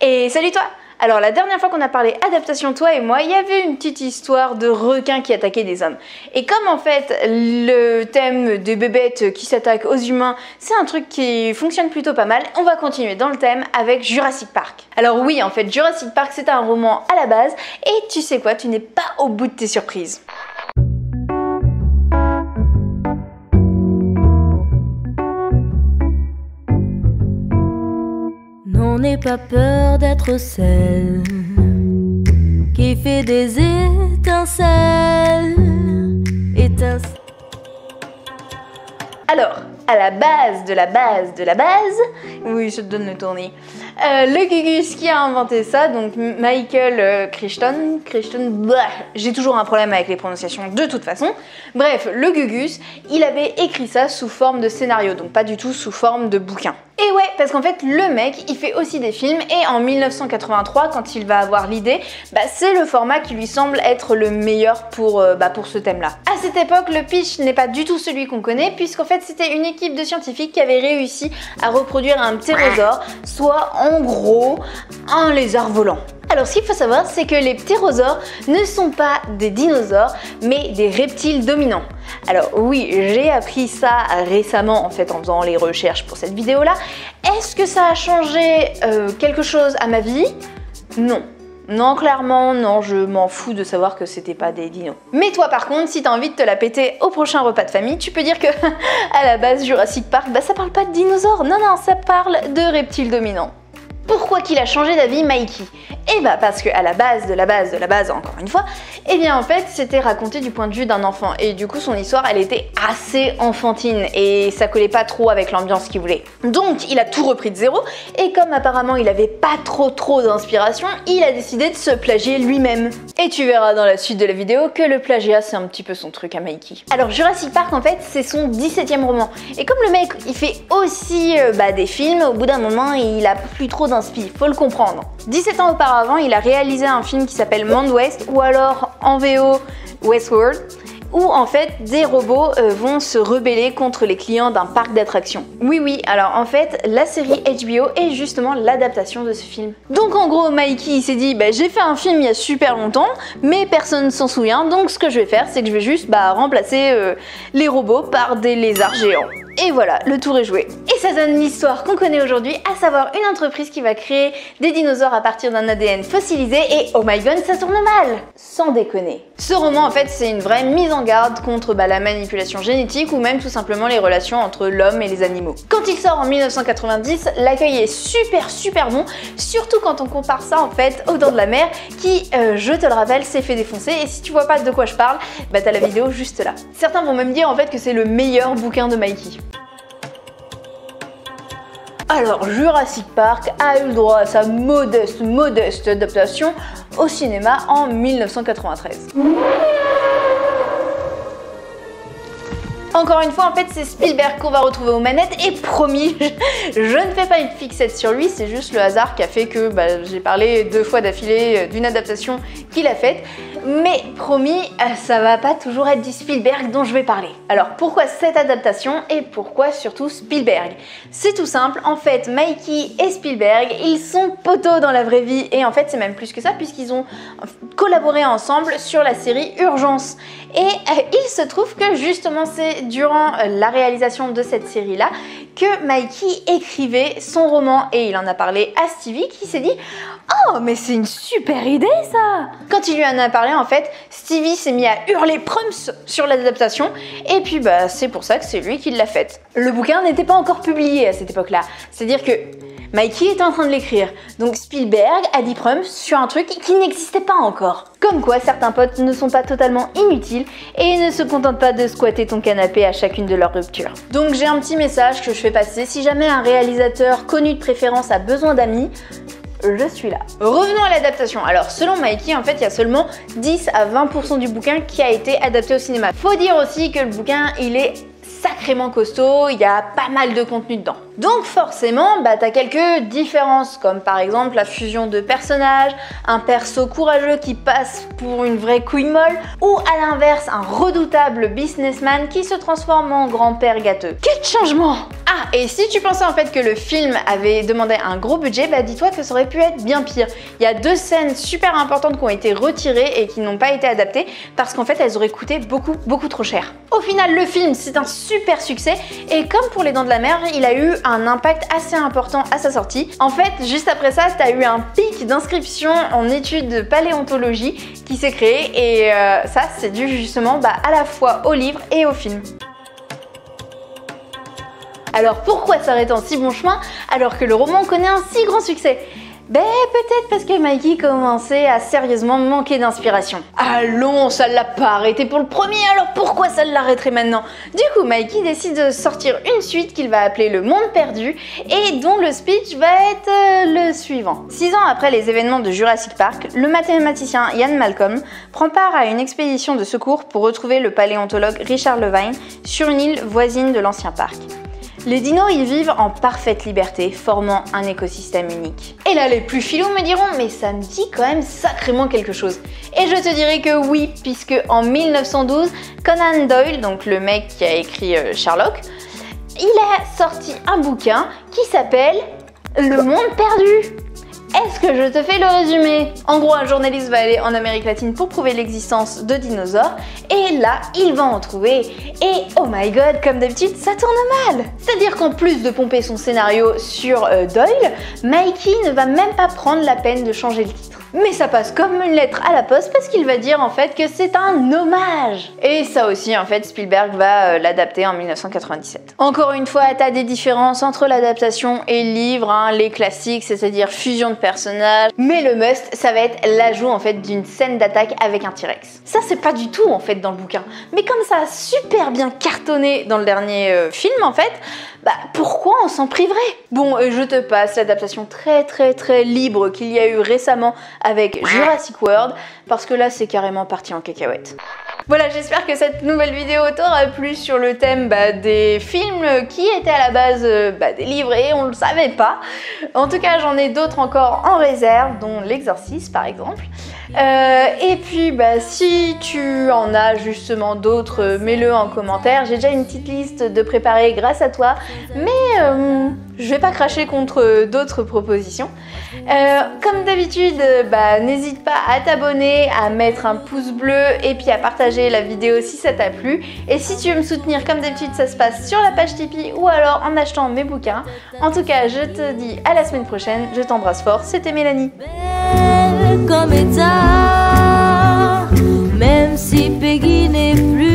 Et salut toi! Alors la dernière fois qu'on a parlé adaptation, toi et moi, il y avait une petite histoire de requins qui attaquaient des hommes. Et comme en fait le thème des bébêtes qui s'attaquent aux humains, c'est un truc qui fonctionne plutôt pas mal, on va continuer dans le thème avec Jurassic Park. Alors oui, en fait Jurassic Park c'est un roman à la base, et tu sais quoi, tu n'es pas au bout de tes surprises. N'aie pas peur d'être celle qui fait des étincelles. Alors, à la base de la base de la base, oui, je te donne le tournis, le Gugus qui a inventé ça, donc Michael Crichton, j'ai toujours un problème avec les prononciations de toute façon. Bref, le Gugus, il avait écrit ça sous forme de scénario, donc pas du tout sous forme de bouquin. Et ouais, parce qu'en fait, le mec, il fait aussi des films, et en 1983, quand il va avoir l'idée, c'est le format qui lui semble être le meilleur pour ce thème-là. À cette époque, le pitch n'est pas du tout celui qu'on connaît, puisqu'en fait, c'était une équipe de scientifiques qui avait réussi à reproduire un ptérosaure, soit en gros, un lézard volant. Alors ce qu'il faut savoir, c'est que les ptérosaures ne sont pas des dinosaures, mais des reptiles dominants. Alors oui, j'ai appris ça récemment en fait en faisant les recherches pour cette vidéo là. Est-ce que ça a changé quelque chose à ma vie? Non. Non, clairement, non, je m'en fous de savoir que c'était pas des dinos. Mais toi par contre, si t'as envie de te la péter au prochain repas de famille, tu peux dire que à la base Jurassic Park, ça parle pas de dinosaures, non, ça parle de reptiles dominants. Pourquoi qu'il a changé d'avis, Mikey? Eh parce que à la base de la base, encore une fois, en fait c'était raconté du point de vue d'un enfant, et du coup son histoire elle était assez enfantine et ça collait pas trop avec l'ambiance qu'il voulait. Donc il a tout repris de zéro, et comme apparemment il avait pas trop d'inspiration, il a décidé de se plagier lui-même. Et tu verras dans la suite de la vidéo que le plagiat c'est un petit peu son truc à Mikey. Alors Jurassic Park en fait c'est son 17e roman, et comme le mec il fait aussi des films, au bout d'un moment il a plus trop d'inspi, faut le comprendre. 17 ans auparavant, il a réalisé un film qui s'appelle Monde Ouest, ou alors en VO Westworld, où en fait des robots vont se rebeller contre les clients d'un parc d'attractions. Oui, alors en fait la série HBO est justement l'adaptation de ce film. Donc en gros Mikey il s'est dit j'ai fait un film il y a super longtemps mais personne s'en souvient, donc ce que je vais faire c'est que je vais juste remplacer les robots par des lézards géants. Et voilà, le tour est joué. Et ça donne l'histoire qu'on connaît aujourd'hui, à savoir une entreprise qui va créer des dinosaures à partir d'un ADN fossilisé, et oh my god, ça tourne mal! Sans déconner. Ce roman, en fait, c'est une vraie mise en garde contre la manipulation génétique, ou même tout simplement les relations entre l'homme et les animaux. Quand il sort en 1990, l'accueil est super bon, surtout quand on compare ça en fait aux Dents de la Mer, qui, je te le rappelle, s'est fait défoncer, et si tu vois pas de quoi je parle, t'as la vidéo juste là. Certains vont même dire en fait que c'est le meilleur bouquin de Mikey. Alors Jurassic Park a eu le droit à sa modeste adaptation au cinéma en 1993. Encore une fois, en fait, c'est Spielberg qu'on va retrouver aux manettes, et promis, je ne fais pas une fixette sur lui, c'est juste le hasard qui a fait que j'ai parlé 2 fois d'affilée d'une adaptation qu'il a faite. Mais promis, ça va pas toujours être du Spielberg dont je vais parler. Alors pourquoi cette adaptation, et pourquoi surtout Spielberg? C'est tout simple, en fait Mikey et Spielberg, ils sont poteaux dans la vraie vie, et en fait c'est même plus que ça puisqu'ils ont collaboré ensemble sur la série Urgence. Et il se trouve que justement c'est durant la réalisation de cette série là que Mikey écrivait son roman, et il en a parlé à Stevie qui s'est dit « Oh mais c'est une super idée ça !» Quand il lui en a parlé en fait, Stevie s'est mis à hurler prums sur l'adaptation, et puis c'est pour ça que c'est lui qui l'a faite. Le bouquin n'était pas encore publié à cette époque-là, c'est-à-dire que Mikey était en train de l'écrire, donc Spielberg a dit prums sur un truc qui n'existait pas encore. Comme quoi certains potes ne sont pas totalement inutiles et ne se contentent pas de squatter ton canapé à chacune de leurs ruptures. Donc j'ai un petit message que je fais passer, si jamais un réalisateur connu de préférence a besoin d'amis, je suis là. Revenons à l'adaptation. Alors selon Mikey, en fait il y a seulement 10 à 20% du bouquin qui a été adapté au cinéma. Faut dire aussi que le bouquin il est sacrément costaud, il y a pas mal de contenu dedans. Donc forcément, bah, t'as quelques différences, comme par exemple la fusion de personnages, un perso courageux qui passe pour une vraie couille molle, ou à l'inverse, un redoutable businessman qui se transforme en grand-père gâteux. Quel changement! Ah, et si tu pensais en fait que le film avait demandé un gros budget, bah dis-toi que ça aurait pu être bien pire. Il y a 2 scènes super importantes qui ont été retirées et qui n'ont pas été adaptées parce qu'en fait elles auraient coûté beaucoup trop cher. Au final, le film c'est un super succès et comme pour Les Dents de la Mer, il a eu un impact assez important à sa sortie. En fait, juste après ça, t'as eu un pic d'inscription en études de paléontologie qui s'est créé et ça c'est dû justement à la fois au livre et au film. Alors pourquoi s'arrêter en si bon chemin alors que le roman connaît un si grand succès? Ben peut-être parce que Mikey commençait à sérieusement manquer d'inspiration. Allons, ça l'a pas arrêté pour le premier, alors pourquoi ça l'arrêterait maintenant? Du coup, Mikey décide de sortir une suite qu'il va appeler Le Monde Perdu et dont le speech va être le suivant. 6 ans après les événements de Jurassic Park, le mathématicien Ian Malcolm prend part à une expédition de secours pour retrouver le paléontologue Richard Levine sur une île voisine de l'ancien parc. Les dinos y vivent en parfaite liberté, formant un écosystème unique. Et là, les plus filous me diront, mais ça me dit quand même sacrément quelque chose. Et je te dirai que oui, puisque en 1912, Conan Doyle, donc le mec qui a écrit Sherlock, il a sorti un bouquin qui s'appelle Le Monde Perdu. Est-ce que je te fais le résumé? En gros, un journaliste va aller en Amérique latine pour prouver l'existence de dinosaures et là, il va en trouver. Et oh my god, comme d'habitude, ça tourne mal. C'est-à-dire qu'en plus de pomper son scénario sur Doyle, Mikey ne va même pas prendre la peine de changer le titre. Mais ça passe comme une lettre à la poste parce qu'il va dire en fait que c'est un hommage. Et ça aussi, en fait, Spielberg va l'adapter en 1997. Encore une fois, t'as des différences entre l'adaptation et le livre, hein, les classiques, c'est-à-dire fusion de personnages. Mais le must, ça va être l'ajout en fait d'une scène d'attaque avec un T-Rex. Ça, c'est pas du tout en fait dans le bouquin. Mais comme ça a super bien cartonné dans le dernier film en fait, bah pourquoi on s'en priverait? Bon, je te passe l'adaptation très libre qu'il y a eu récemment avec Jurassic World, parce que là c'est carrément parti en cacahuète. Voilà, j'espère que cette nouvelle vidéo t'aura plu sur le thème des films qui étaient à la base des livres et on le savait pas. En tout cas, j'en ai d'autres encore en réserve, dont L'Exorciste par exemple. Et puis si tu en as justement d'autres, mets-le en commentaire. J'ai déjà une petite liste de préparée grâce à toi, mais je vais pas cracher contre d'autres propositions. Comme d'habitude, n'hésite pas à t'abonner, à mettre un pouce bleu et puis à partager la vidéo si ça t'a plu. Et si tu veux me soutenir, comme d'habitude, ça se passe sur la page Tipeee ou alors en achetant mes bouquins. En tout cas, je te dis à la semaine prochaine. Je t'embrasse fort. C'était Mélanie. Comme état, même si Peggy n'est plus